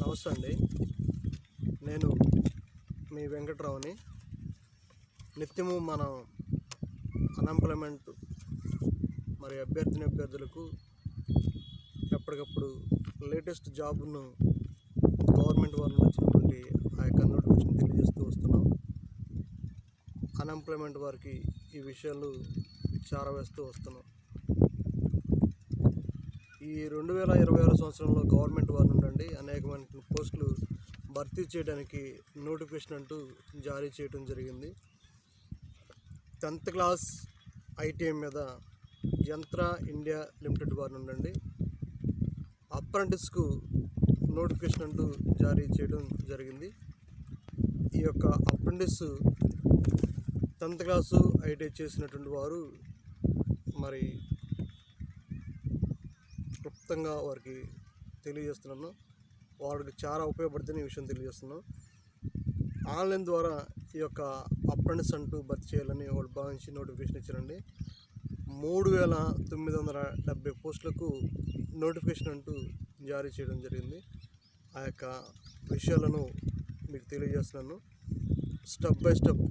నమస్తే అండి. నేను మీ వెంకట్రావుని. నిత్యము మనం అన్ఎంప్లాయ్మెంట్ అభ్యర్థులకు ఎప్పటికప్పుడు లేటెస్ట్ జాబ్ను గవర్నమెంట్ వారు వచ్చినటువంటి ఆ యొక్క నోటిఫికేషన్ తెలియజేస్తూ వస్తున్నాం. అన్ఎంప్లాయ్మెంట్ వారికి ఈ విషయాలు చేరవేస్తూ వస్తున్నాం. ఈ 2026 సంవత్సరంలో గవర్నమెంట్ వారి నుండి అనేకమైన పోస్టులు భర్తీ చేయడానికి నోటిఫికేషన్ అంటూ జారీ చేయడం జరిగింది. 10th క్లాస్ ITI మీద యంత్ర ఇండియా లిమిటెడ్ వారి నుండి అప్రెంటిస్కు నోటిఫికేషన్ అంటూ జారీ చేయడం జరిగింది. ఈ యొక్క అప్రెంటిస్ 10th క్లాసు ITI చేసినటువంటి వారు క్లుప్తంగా వారికి తెలియజేస్తున్నాను. వారికి చాలా ఉపయోగపడుతున్న విషయం తెలియజేస్తున్నాను. ఆన్లైన్ ద్వారా ఈ యొక్క అప్రెంటిస్ అంటూ భర్తీ చేయాలని వాళ్ళు భావించి నోటిఫికేషన్ ఇచ్చారండి. 3970 పోస్టులకు నోటిఫికేషన్ అంటూ జారీ చేయడం జరిగింది. ఆ యొక్క విషయాలను మీకు తెలియజేస్తున్నాను. స్టెప్ బై స్టెప్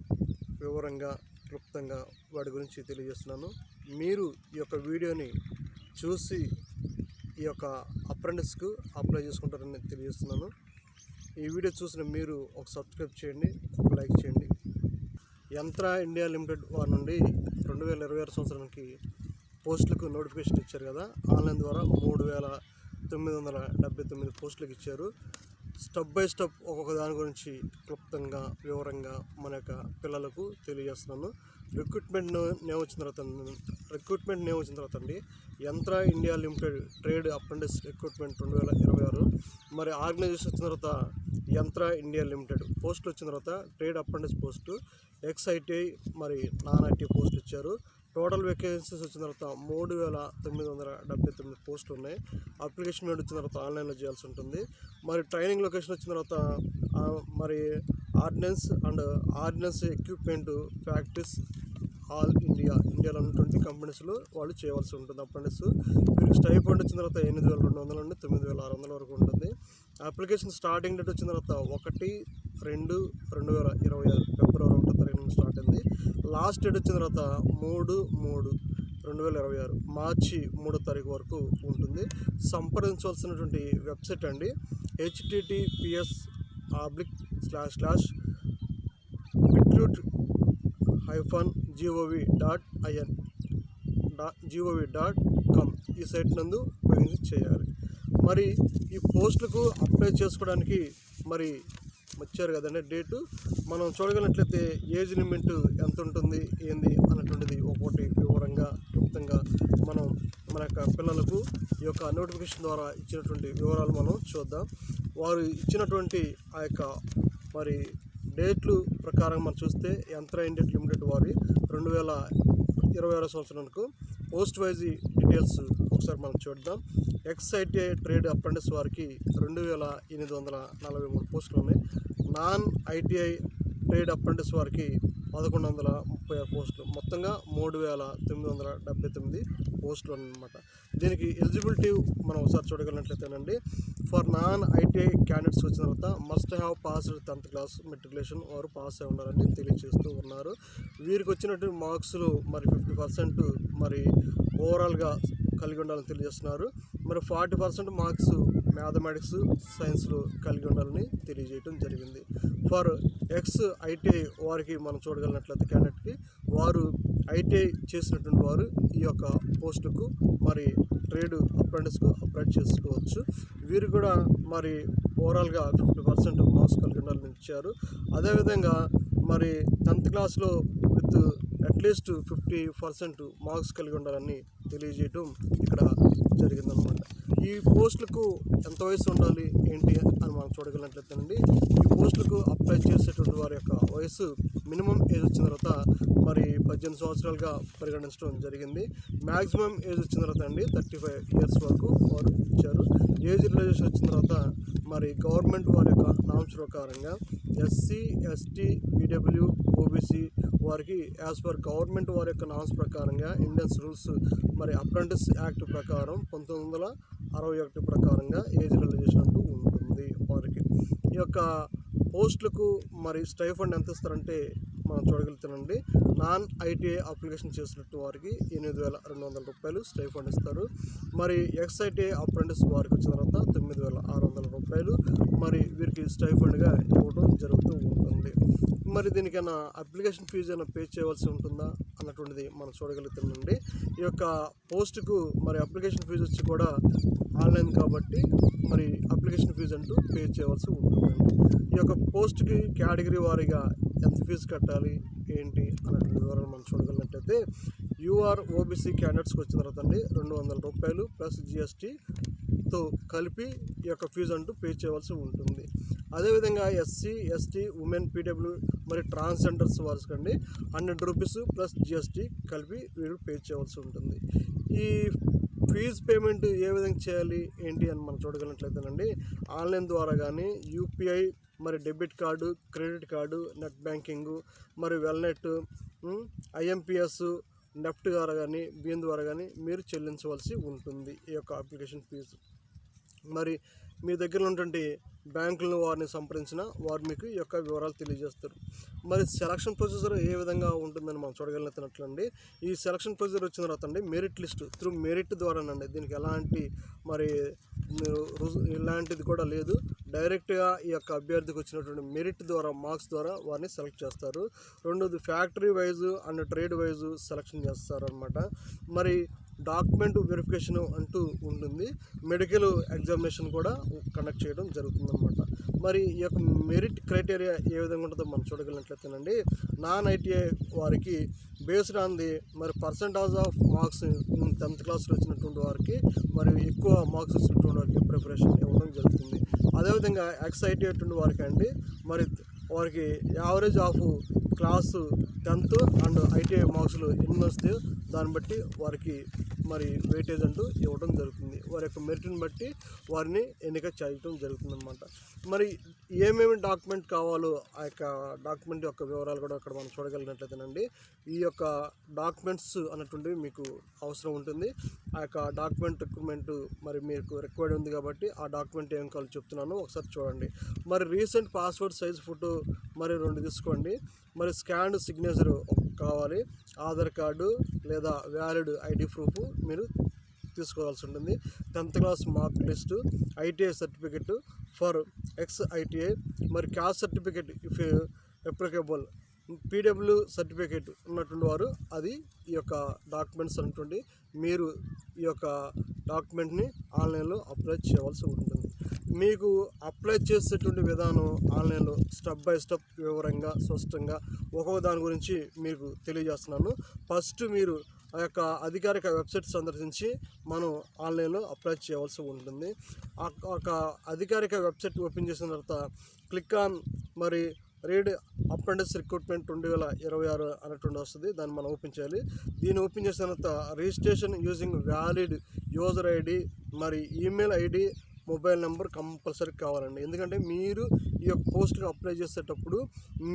వివరంగా క్లుప్తంగా వాటి గురించి తెలియజేస్తున్నాను. మీరు ఈ యొక్క వీడియోని చూసి ఈ యొక్క అప్రెంటిస్కు అప్లై చేసుకుంటారని తెలియజేస్తున్నాను. ఈ వీడియో చూసిన మీరు ఒక సబ్స్క్రైబ్ చేయండి, ఒక లైక్ చేయండి. యంత్ర ఇండియా లిమిటెడ్ వారి నుండి 2026 సంవత్సరానికి పోస్టులకు నోటిఫికేషన్ ఇచ్చారు కదా. ఆన్లైన్ ద్వారా 3979 పోస్టులకు ఇచ్చారు. స్టెప్ బై స్టెప్ ఒక్కొక్క దాని గురించి క్లుప్తంగా వివరంగా మన యొక్క పిల్లలకు తెలియజేస్తున్నాను. రిక్రూట్మెంట్ నేమ్ వచ్చిన తర్వాత అండి Yantra India limited trade apprentice recruitment 2026. Organisation వచ్చిన తర్వాత యంత్ర ఇండియా లిమిటెడ్ పోస్టులు వచ్చిన తర్వాత trade apprentice post XITI non ITI పోస్టులు ఇచ్చారు. టోటల్ వేకెన్సీస్ వచ్చిన తర్వాత 3979 పోస్టులు ఉన్నాయి. అప్లికేషన్ వచ్చిన తర్వాత ఆన్లైన్లో చేయాల్సి ఉంటుంది. ట్రైనింగ్ లొకేషన్ వచ్చిన తర్వాత ఆర్డినెన్స్ ఎక్విప్మెంట్ ఫ్యాక్టరీస్ ఆల్ ఇండియాలో ఉన్నటువంటి కంపెనీస్లో వాళ్ళు చేయవలసి ఉంటుంది. అప్రెంటిస్ వీరికి స్టైపెండ్ వచ్చిన తర్వాత 8200 నుండి 9600 వరకు ఉంటుంది. అప్లికేషన్ స్టార్టింగ్ డేట్ వచ్చిన తర్వాత 1/2/2026 ఫిబ్రవరి 1వ తారీఖు నుంచి స్టార్ట్ అయింది. లాస్ట్ డేట్ వచ్చిన తర్వాత 3/3/2026 మార్చి 3వ తారీఖు వరకు ఉంటుంది. సంప్రదించవలసినటువంటి వెబ్సైట్ అండి https://recruit-gov.com ఈ సైట్ నందు ఉపయోగించి చేయాలి. ఈ పోస్టులకు అప్లై చేసుకోవడానికి వచ్చారు కదండి డేటు. మనం చూడగలిగినట్లయితే ఏజ్ లిమిట్ ఎంత ఉంటుంది ఏంది అన్నటువంటిది ఒక్కొక్కటి వివరంగా క్లుప్తంగా మన యొక్క పిల్లలకు ఈ యొక్క నోటిఫికేషన్ ద్వారా ఇచ్చినటువంటి వివరాలు మనం చూద్దాం. వారు ఇచ్చినటువంటి ఆ యొక్క డేట్లు ప్రకారం మనం చూస్తే యంత్ర ఇండియా లిమిటెడ్ వారి 2026 సంవత్సరానికి పోస్ట్ వైజ్ డీటెయిల్స్ ఒకసారి మనం చూద్దాం. XITI ట్రేడ్ అప్రెంటిస్ వారికి 2843 పోస్టులు ఉన్నాయి. నాన్ ITI ట్రేడ్ అప్రెంటిస్ వారికి 1136 పోస్టులు, మొత్తంగా 3979 పోస్టులు అన్నమాట. దీనికి ఎలిజిబిలిటీ మనం ఒకసారి చూడగలిగినట్లయితేనండి ఫర్ నాన్ ITI క్యాండిడేట్స్ వచ్చిన తర్వాత must have passed 10th class matriculation వారు పాస్ అయి ఉండాలని తెలియజేస్తూ ఉన్నారు. వీరికి వచ్చినట్టు మార్క్స్లు 50% ఓవరాల్గా కలిగి ఉండాలని తెలియజేస్తున్నారు. 40% మార్క్స్ మ్యాథమెటిక్స్ సైన్స్లో కలిగి ఉండాలని తెలియజేయడం జరిగింది. ఫర్ XITI వారికి మనం చూడగలిగినట్లయితే క్యాండిడేట్కి వారు ITI చేసినటువంటి వారు ఈ యొక్క పోస్టుకు ట్రేడ్ అప్రెంటిస్కు అప్లై చేసుకోవచ్చు. వీరు కూడా ఓవరాల్గా 50% మార్క్స్ కలిగి ఉండాలని ఇచ్చారు. అదేవిధంగా 10th క్లాస్లో విత్ అట్లీస్ట్ 50% మార్క్స్ కలిగి ఉండాలని తెలియజేయటం ఇక్కడ జరిగిందనమాట. ఈ పోస్టులకు ఎంత వయసు ఉండాలి ఏంటి అని మనం చూడగలిగినట్లయితేనండి ఈ పోస్టులకు అప్లై చేసేటువంటి వారి యొక్క వయసు మినిమం ఏజ్ వచ్చిన తర్వాత 18 సంవత్సరాలుగా పరిగణించడం జరిగింది. మ్యాక్సిమం ఏజ్ వచ్చిన తర్వాత 35 ఇయర్స్ వరకు వారు ఇచ్చారు. ఏజ్ రిలేషన్ వచ్చిన తర్వాత గవర్నమెంట్ వారి యొక్క నామ్స్ ప్రకారంగా SC, ST, PW, OBC వారికి యాజ్ పర్ గవర్నమెంట్ వారి యొక్క నామ్స్ ప్రకారంగా ఇండియన్స్ రూల్స్ అప్రెంటిస్ యాక్ట్ ప్రకారం 1961 ప్రకారంగా ఏజ్ రిలేషన్ అంటూ ఉంటుంది. వారికి. ఈ యొక్క పోస్టులకు మరి స్టైఫండ్ ఎంత ఇస్తారంటే మనం చూడగలుగుతానండి. నాన్ ఐటీఐ అప్లికేషన్ చేసినట్టు వారికి 8,200 రూపాయలు స్టైఫండ్ ఇస్తారు. మరి ఎక్స్ఐటీఐ అప్రెంటిస్ వారికి వచ్చిన తర్వాత 9,600 రూపాయలు మరి వీరికి స్టైఫండ్గా ఇవ్వడం జరుగుతూ ఉంటుంది. మరి దీనికైనా అప్లికేషన్ ఫీజు అయినా పే చేయవలసి ఉంటుందా అన్నటువంటిది మనం చూడగలుగుతామండి. ఈ యొక్క పోస్టుకు మరి అప్లికేషన్ ఫీజు వచ్చి కూడా ఆన్లైన్ కాబట్టి మరి అప్లికేషన్ ఫీజు అంటూ పే చేయవలసి ఉంటుందండి. ఈ యొక్క పోస్ట్కి కేటగిరీ వారీగా ఎంత ఫీజు కట్టాలి ఏంటి అన్నటువంటి వివరాలు మనం చూడగలిగినట్లయితే యూఆర్ ఓబీసీ క్యాండిడేట్స్కి వచ్చిన తర్వాత అండి 200 రూపాయలు ప్లస్ జిఎస్టీతో కలిపి ఈ యొక్క ఫీజు అంటూ పే చేయవలసి ఉంటుంది. అదేవిధంగా ఎస్సీ ఎస్టీ ఉమెన్ పీడబ్ల్యూ మరి ట్రాన్స్జెండర్స్ వారికి అండి 100 రూపీస్ ప్లస్ జిఎస్టీ కలిపి వీరు పే చేయవలసి ఉంటుంది. ఈ ఫీజు పేమెంట్ ఏ విధంగా చేయాలి ఏంటి అని మనం చూడగలిగినట్లయితేనండి ఆన్లైన్ ద్వారా కానీ యూపీఐ మరి debit card credit card net banking మరి వెల్నెట్ ఐఎంపిఎస్ నెఫ్ట్ ద్వారా కానీ బిఎన్ ద్వారా కానీ మీరు చెల్లించవలసి ఉంటుంది ఈ యొక్క అప్లికేషన్ ఫీజు. మరి మీ దగ్గర ఉన్నటువంటి బ్యాంకులను వారిని సంప్రదించిన వారు మీకు ఈ యొక్క వివరాలు తెలియజేస్తారు. మరి సెలక్షన్ ప్రొసీజర్ ఏ విధంగా ఉంటుందని మనం చూడగలిగినట్లండి. ఈ సెలక్షన్ ప్రొసీజర్ వచ్చిన తర్వాత అండి మెరిట్ లిస్ట్ త్రూ మెరిట్ ద్వారానండి. దీనికి ఎలాంటి మరి ఇలాంటిది కూడా లేదు. డైరెక్ట్గా ఈ యొక్క అభ్యర్థికి వచ్చినటువంటి మెరిట్ ద్వారా మార్క్స్ ద్వారా వారిని సెలెక్ట్ చేస్తారు. రెండోది factory wise and trade wise selection చేస్తారు అనమాట. మరి డాక్యుమెంట్ వెరిఫికేషన్ అంటూ ఉంటుంది. మెడికల్ ఎగ్జామినేషన్ కూడా కండక్ట్ చేయడం జరుగుతుందన్నమాట. మరి ఈ యొక్క మెరిట్ క్రైటీరియా ఏ విధంగా ఉంటుందో మనం చూడగలిగినట్లయితేనండి నాన్ ఐటీఐ వారికి బేస్డ్ ఆన్ ది మరి పర్సంటేజ్ ఆఫ్ మార్క్స్ 10th క్లాస్లో వచ్చినటువంటి వారికి మరి ఎక్కువ మార్క్స్ వచ్చినటువంటి వారికి ప్రిపరేషన్ ఇవ్వడం జరుగుతుంది. అదేవిధంగా ఎక్స్ఐటీఐ వారికి అండి మరి వారికి average of class 10th and ITI మార్క్స్లు ఎన్ని వస్తాయో దాన్ని బట్టి వారికి మరి వెయిటేజ్ అంటూ ఇవ్వడం జరుగుతుంది. వారి యొక్క మెరిట్ని బట్టి వారిని ఎన్నిక చేయటం జరుగుతుందన్నమాట. మరి ఏమేమి డాక్యుమెంట్ కావాలో ఆ యొక్క డాక్యుమెంట్ యొక్క వివరాలు కూడా అక్కడ మనం చూడగలిగినట్లయితేనండి ఈ యొక్క డాక్యుమెంట్స్ అన్నటువంటివి మీకు అవసరం ఉంటుంది. ఆ యొక్క డాక్యుమెంట్ రిక్వైర్మెంట్ మరి మీకు రిక్వైర్డ్ ఉంది కాబట్టి ఆ డాక్యుమెంట్ ఏం కావాలో చెప్తున్నాను ఒకసారి చూడండి. మరి రీసెంట్ పాస్పోర్ట్ సైజ్ ఫోటో మరి 2 తీసుకోండి. మరి స్కాన్డ్ సిగ్నేచర్ కావాలి. ఆధార్ కార్డు లేదా వ్యాలిడ్ ఐడి ప్రూఫ్ మీరు తీసుకోవాల్సి ఉంటుంది. 10th class mark list, ITI certificate for ex ITI, మరి caste certificate if applicable, PW certificate ఉన్నటువంటి వారు అది ఈ యొక్క డాక్యుమెంట్స్ అనేటువంటి మీరు ఈ యొక్క డాక్యుమెంట్ని ఆన్లైన్లో అప్లై చేయవలసి ఉంటుంది. మీకు అప్లై చేసేటువంటి విధానం ఆన్లైన్లో స్టెప్ బై స్టెప్ వివరంగా స్పష్టంగా ఒక్కొక్క దాని గురించి మీకు తెలియజేస్తున్నాను. ఫస్ట్ మీరు ఆ యొక్క అధికారిక వెబ్సైట్ సందర్శించి మనం ఆన్లైన్లో అప్లై చేయవలసి ఉంటుంది. ఒక అధికారిక వెబ్సైట్ ఓపెన్ చేసిన తర్వాత క్లిక్ ఆన్ మరి రీడ్ అప్రెంటిస్ రిక్రూట్మెంట్ 2026 అనేటువంటి వస్తుంది. దాన్ని మనం ఓపెన్ చేయాలి. దీన్ని ఓపెన్ చేసిన తర్వాత registration using valid user ID మరి email ID mobile number compulsory కావాలండి. ఎందుకంటే మీరు ఈ యొక్క పోస్ట్కి అప్లై చేసేటప్పుడు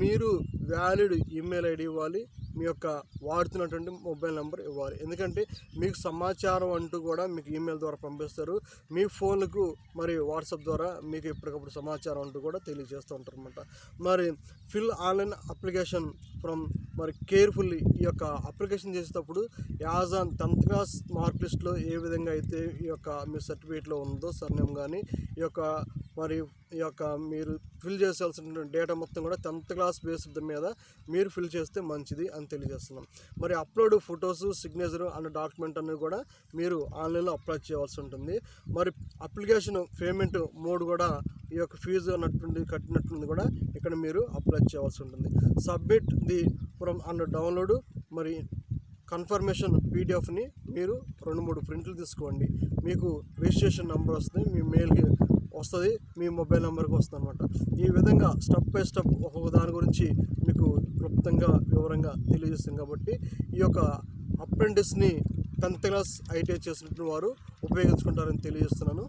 మీరు వ్యాలిడ్ ఈమెయిల్ ఐడి ఇవ్వాలి, మీ యొక్క వాడుతున్నటువంటి మొబైల్ నెంబర్ ఇవ్వాలి. ఎందుకంటే మీకు సమాచారం అంటూ కూడా మీకు ఈమెయిల్ ద్వారా పంపిస్తారు. మీ ఫోన్లకు మరి వాట్సాప్ ద్వారా మీకు ఎప్పటికప్పుడు సమాచారం అంటూ కూడా తెలియజేస్తూ ఉంటారు అనమాట. మరి ఫిల్ ఆన్లైన్ అప్లికేషన్ ఫ్రమ్ మరి కేర్ఫుల్లీ ఈ యొక్క అప్లికేషన్ చేసేటప్పుడు as on 10th class mark లిస్ట్లో ఏ విధంగా అయితే ఈ యొక్క మీ సర్టిఫికేట్లో ఉందో సర్నేమ్ కానీ ఈ యొక్క మరి ఈ యొక్క మీరు ఫిల్ చేయాల్సిన డేటా మొత్తం కూడా 10th క్లాస్ బేస్డ్ మీద మీరు ఫిల్ చేస్తే మంచిది అని తెలియజేస్తున్నాం. మరి upload photos signature and document అన్నీ కూడా మీరు ఆన్లైన్లో అప్లై చేయవలసి ఉంటుంది. మరి అప్లికేషన్ పేమెంట్ మోడ్ కూడా ఈ యొక్క ఫీజు అన్నటువంటి కట్టినట్టుంది కూడా ఇక్కడ మీరు అప్లై చేయవలసి ఉంటుంది. Submit the from and download మరి కన్ఫర్మేషన్ పీడిఎఫ్ని మీరు 2-3 ప్రింట్లు తీసుకోండి. మీకు రిజిస్ట్రేషన్ నెంబర్ వస్తుంది, మీ మెయిల్కి వస్తుంది, మీ మొబైల్ నెంబర్కి వస్తుంది అనమాట. ఈ విధంగా స్టెప్ బై స్టెప్ ఒక్కొక్క దాని గురించి మీకు క్లుప్తంగా వివరంగా తెలియజేస్తుంది. కాబట్టి ఈ యొక్క అప్రెంటిస్ని 10th క్లాస్ ఐటీఐ చేసినట్టు వారు ఉపయోగించుకుంటారని తెలియజేస్తున్నాను.